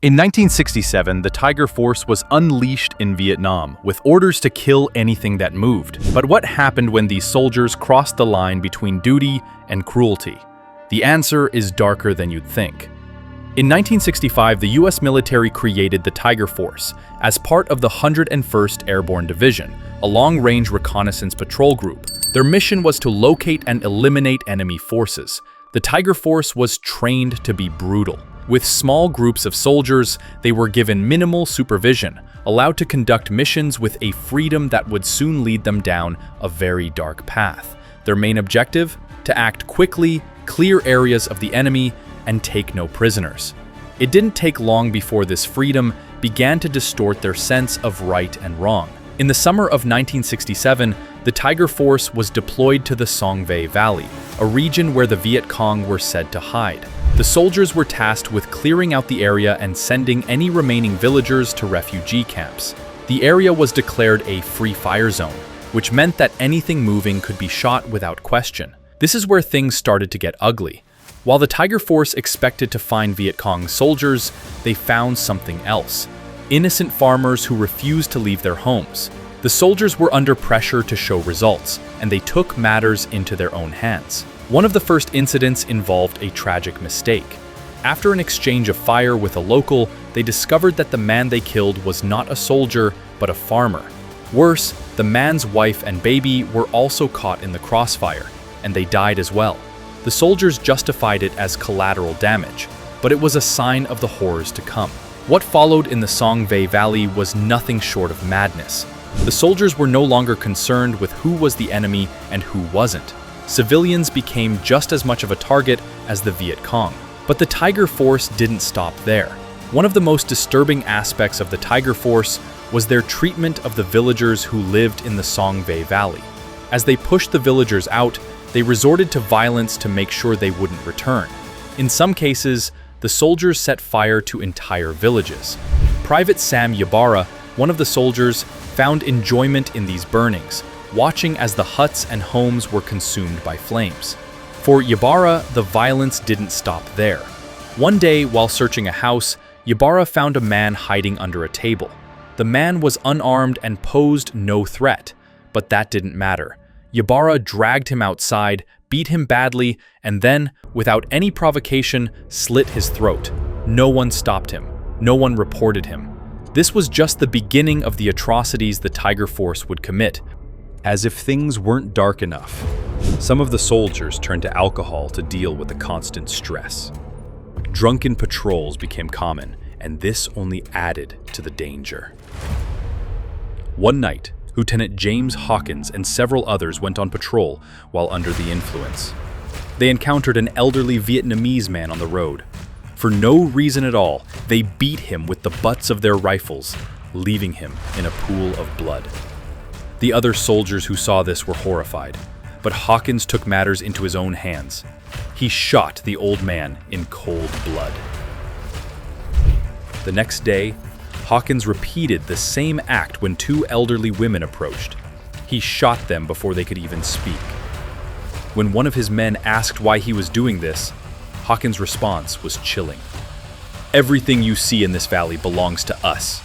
In 1967, the Tiger Force was unleashed in Vietnam with orders to kill anything that moved. But what happened when these soldiers crossed the line between duty and cruelty? The answer is darker than you'd think. In 1965, the US military created the Tiger Force as part of the 101st Airborne Division, a long-range reconnaissance patrol group. Their mission was to locate and eliminate enemy forces. The Tiger Force was trained to be brutal. With small groups of soldiers, they were given minimal supervision, allowed to conduct missions with a freedom that would soon lead them down a very dark path. Their main objective? To act quickly, clear areas of the enemy, and take no prisoners. It didn't take long before this freedom began to distort their sense of right and wrong. In the summer of 1967, the Tiger Force was deployed to the Song Ve Valley, a region where the Viet Cong were said to hide. The soldiers were tasked with clearing out the area and sending any remaining villagers to refugee camps. The area was declared a free fire zone, which meant that anything moving could be shot without question. This is where things started to get ugly. While the Tiger Force expected to find Viet Cong soldiers, they found something else: innocent farmers who refused to leave their homes. The soldiers were under pressure to show results, and they took matters into their own hands. One of the first incidents involved a tragic mistake. After an exchange of fire with a local, they discovered that the man they killed was not a soldier, but a farmer. Worse, the man's wife and baby were also caught in the crossfire, and they died as well. The soldiers justified it as collateral damage, but it was a sign of the horrors to come. What followed in the Song Ve Valley was nothing short of madness. The soldiers were no longer concerned with who was the enemy and who wasn't. Civilians became just as much of a target as the Viet Cong. But the Tiger Force didn't stop there. One of the most disturbing aspects of the Tiger Force was their treatment of the villagers who lived in the Song Ve Valley. As they pushed the villagers out, they resorted to violence to make sure they wouldn't return. In some cases, the soldiers set fire to entire villages. Private Sam Ybarra, one of the soldiers, found enjoyment in these burnings, watching as the huts and homes were consumed by flames. For Ybarra, the violence didn't stop there. One day, while searching a house, Ybarra found a man hiding under a table. The man was unarmed and posed no threat, but that didn't matter. Ybarra dragged him outside, beat him badly, and then, without any provocation, slit his throat. No one stopped him. No one reported him. This was just the beginning of the atrocities the Tiger Force would commit. As if things weren't dark enough, some of the soldiers turned to alcohol to deal with the constant stress. Drunken patrols became common, and this only added to the danger. One night, Lieutenant James Hawkins and several others went on patrol while under the influence. They encountered an elderly Vietnamese man on the road. For no reason at all, they beat him with the butts of their rifles, leaving him in a pool of blood. The other soldiers who saw this were horrified, but Hawkins took matters into his own hands. He shot the old man in cold blood. The next day, Hawkins repeated the same act when two elderly women approached. He shot them before they could even speak. When one of his men asked why he was doing this, Hawkins' response was chilling. "Everything you see in this valley belongs to us."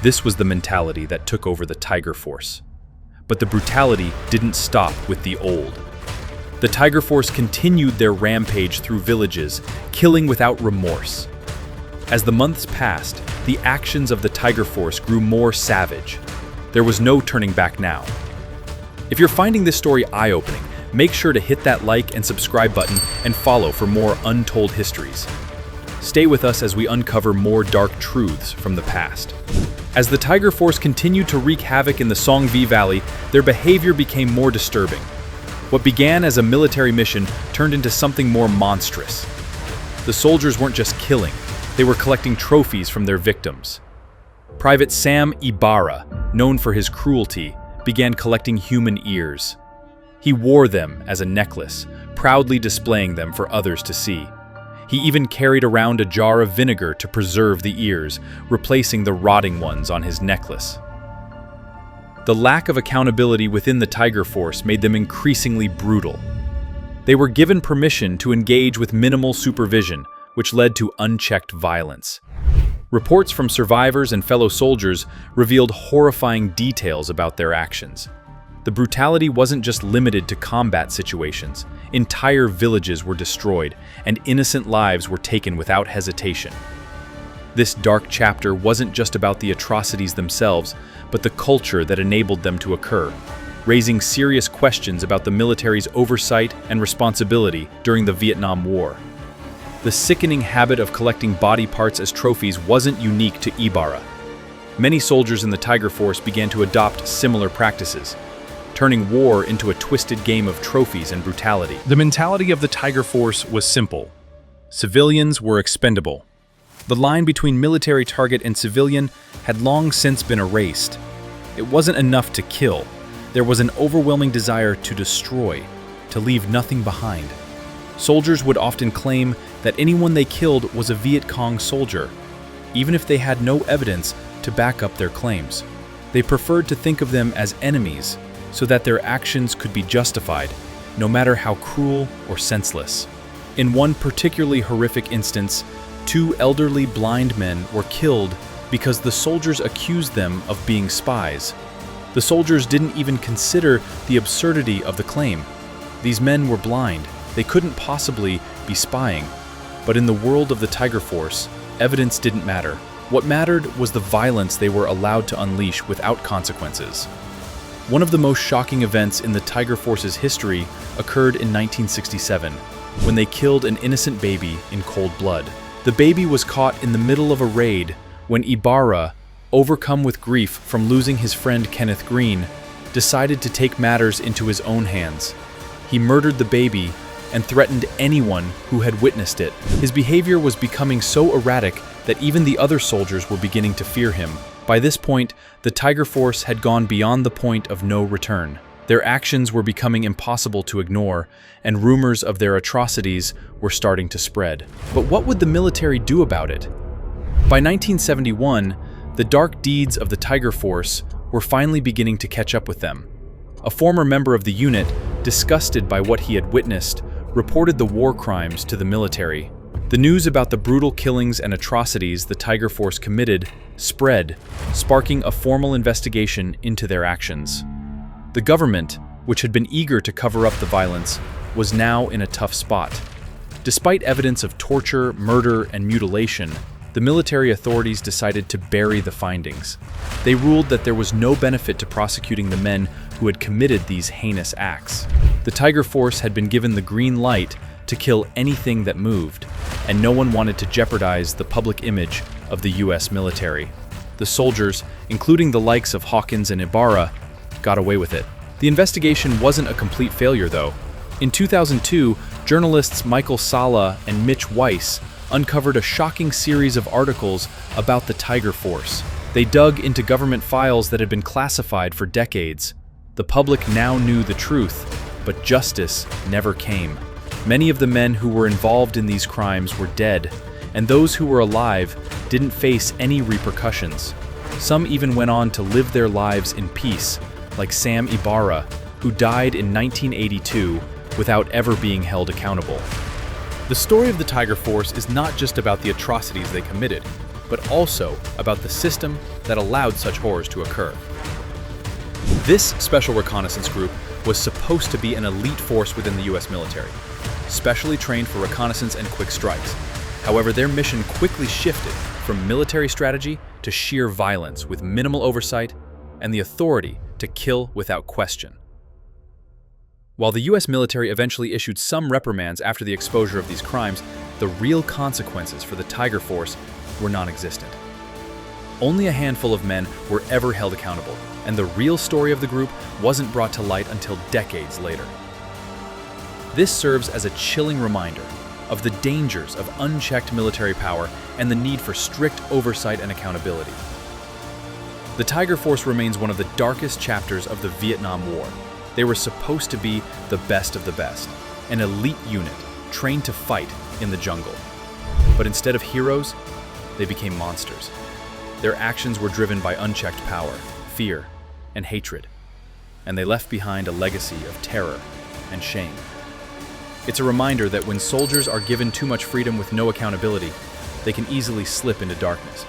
This was the mentality that took over the Tiger Force. But the brutality didn't stop with the old. The Tiger Force continued their rampage through villages, killing without remorse. As the months passed, the actions of the Tiger Force grew more savage. There was no turning back now. If you're finding this story eye-opening, make sure to hit that like and subscribe button and follow for more untold histories. Stay with us as we uncover more dark truths from the past. As the Tiger Force continued to wreak havoc in the Song Ve Valley, their behavior became more disturbing. What began as a military mission turned into something more monstrous. The soldiers weren't just killing, they were collecting trophies from their victims. Private Sam Ybarra, known for his cruelty, began collecting human ears. He wore them as a necklace, proudly displaying them for others to see. He even carried around a jar of vinegar to preserve the ears, replacing the rotting ones on his necklace. The lack of accountability within the Tiger Force made them increasingly brutal. They were given permission to engage with minimal supervision, which led to unchecked violence. Reports from survivors and fellow soldiers revealed horrifying details about their actions. The brutality wasn't just limited to combat situations. Entire villages were destroyed, and innocent lives were taken without hesitation. This dark chapter wasn't just about the atrocities themselves, but the culture that enabled them to occur, raising serious questions about the military's oversight and responsibility during the Vietnam War. The sickening habit of collecting body parts as trophies wasn't unique to Ibarra. Many soldiers in the Tiger Force began to adopt similar practices, turning war into a twisted game of trophies and brutality. The mentality of the Tiger Force was simple. Civilians were expendable. The line between military target and civilian had long since been erased. It wasn't enough to kill. There was an overwhelming desire to destroy, to leave nothing behind. Soldiers would often claim that anyone they killed was a Viet Cong soldier, even if they had no evidence to back up their claims. They preferred to think of them as enemies so that their actions could be justified, no matter how cruel or senseless. In one particularly horrific instance, 2 elderly blind men were killed because the soldiers accused them of being spies. The soldiers didn't even consider the absurdity of the claim. These men were blind. They couldn't possibly be spying. But in the world of the Tiger Force, evidence didn't matter. What mattered was the violence they were allowed to unleash without consequences. One of the most shocking events in the Tiger Force's history occurred in 1967, when they killed an innocent baby in cold blood. The baby was caught in the middle of a raid when Ibarra, overcome with grief from losing his friend Kenneth Green, decided to take matters into his own hands. He murdered the baby and threatened anyone who had witnessed it. His behavior was becoming so erratic that even the other soldiers were beginning to fear him. By this point, the Tiger Force had gone beyond the point of no return. Their actions were becoming impossible to ignore, and rumors of their atrocities were starting to spread. But what would the military do about it? By 1971, the dark deeds of the Tiger Force were finally beginning to catch up with them. A former member of the unit, disgusted by what he had witnessed, reported the war crimes to the military. The news about the brutal killings and atrocities the Tiger Force committed spread, sparking a formal investigation into their actions. The government, which had been eager to cover up the violence, was now in a tough spot. Despite evidence of torture, murder, and mutilation, the military authorities decided to bury the findings. They ruled that there was no benefit to prosecuting the men who had committed these heinous acts. The Tiger Force had been given the green light to kill anything that moved, and no one wanted to jeopardize the public image of the US military. The soldiers, including the likes of Hawkins and Ibarra, got away with it. The investigation wasn't a complete failure, though. In 2002, journalists Michael Sala and Mitch Weiss uncovered a shocking series of articles about the Tiger Force. They dug into government files that had been classified for decades. The public now knew the truth, but justice never came. Many of the men who were involved in these crimes were dead, and those who were alive didn't face any repercussions. Some even went on to live their lives in peace, like Sam Ibarra, who died in 1982 without ever being held accountable. The story of the Tiger Force is not just about the atrocities they committed, but also about the system that allowed such horrors to occur. This Special Reconnaissance Group was supposed to be an elite force within the US military, specially trained for reconnaissance and quick strikes. However, their mission quickly shifted from military strategy to sheer violence with minimal oversight and the authority to kill without question. While the US military eventually issued some reprimands after the exposure of these crimes, the real consequences for the Tiger Force were non-existent. Only a handful of men were ever held accountable, and the real story of the group wasn't brought to light until decades later. This serves as a chilling reminder of the dangers of unchecked military power and the need for strict oversight and accountability. The Tiger Force remains one of the darkest chapters of the Vietnam War. They were supposed to be the best of the best, an elite unit trained to fight in the jungle. But instead of heroes, they became monsters. Their actions were driven by unchecked power, fear, and hatred, and they left behind a legacy of terror and shame. It's a reminder that when soldiers are given too much freedom with no accountability, they can easily slip into darkness.